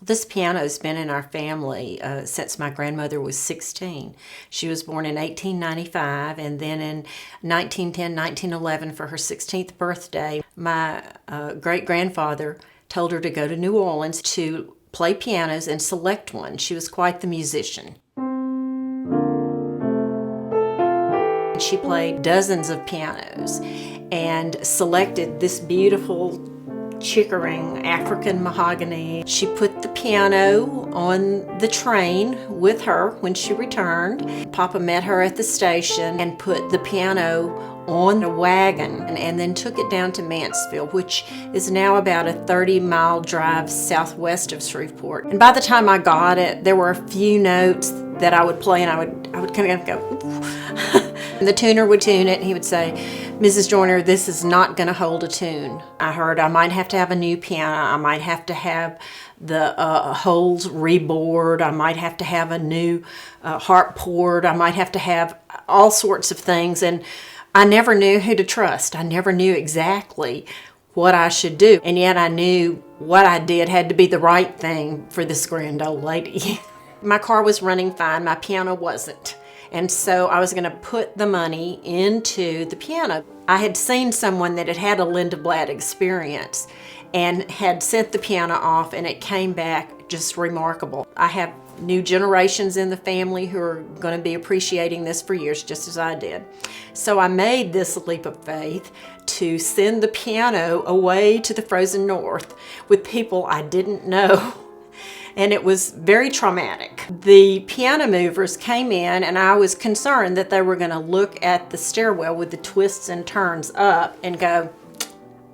This piano's been in our family since my grandmother was 16. She was born in 1895, and then in 1910, 1911, for her 16th birthday, my great-grandfather told her to go to New Orleans to play pianos and select one. She was quite the musician. She played dozens of pianos and selected this beautiful Chickering African mahogany. She put the piano on the train with her when she returned. Papa met her at the station and put the piano on a wagon and then took it down to Mansfield, which is now about a 30-mile drive southwest of Shreveport. And by the time I got it, there were a few notes that I would play, and I would kind of go, and the tuner would tune it, and he would say, "Mrs. Joyner, this is not going to hold a tune." I heard I might have to have a new piano. I might have to have the holes rebored. I might have to have a new harp poured. I might have to have all sorts of things, and I never knew who to trust. I never knew exactly what I should do, and yet I knew what I did had to be the right thing for this grand old lady. My car was running fine. My piano wasn't. And so I was going to put the money into the piano. I had seen someone that had had a Linda Blatt experience and had sent the piano off, and it came back just remarkable. I have new generations in the family who are going to be appreciating this for years, just as I did. So I made this leap of faith to send the piano away to the frozen north with people I didn't know. And it was very traumatic. The piano movers came in, and I was concerned that they were going to look at the stairwell with the twists and turns up and go,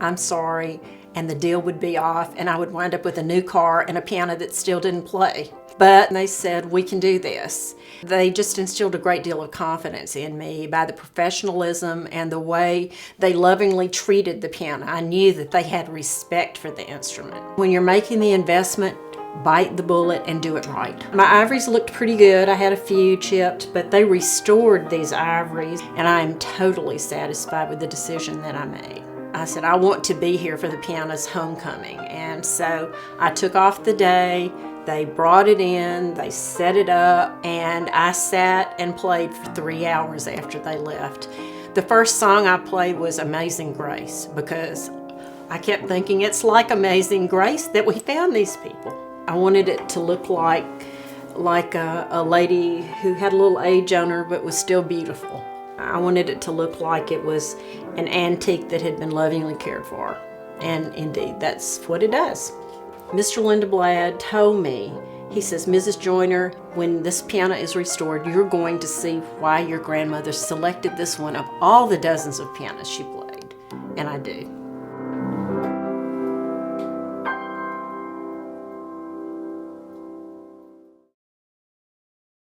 "I'm sorry," and the deal would be off, and I would wind up with a new car and a piano that still didn't play. But they said, "We can do this." They just instilled a great deal of confidence in me by the professionalism and the way they lovingly treated the piano. I knew that they had respect for the instrument. When you're making the investment, bite the bullet and do it right. My ivories looked pretty good. I had a few chipped, but they restored these ivories, and I am totally satisfied with the decision that I made. I said, I want to be here for the piano's homecoming, and so I took off the day. They brought it in, they set it up, and I sat and played for 3 hours after they left. The first song I played was Amazing Grace, because I kept thinking it's like Amazing Grace that we found these people. I wanted it to look like a lady who had a little age on her but was still beautiful. I wanted it to look like it was an antique that had been lovingly cared for. And indeed, that's what it does. Mr. Linda Blatt told me, he says, "Mrs. Joyner, when this piano is restored, you're going to see why your grandmother selected this one of all the dozens of pianos she played." And I do.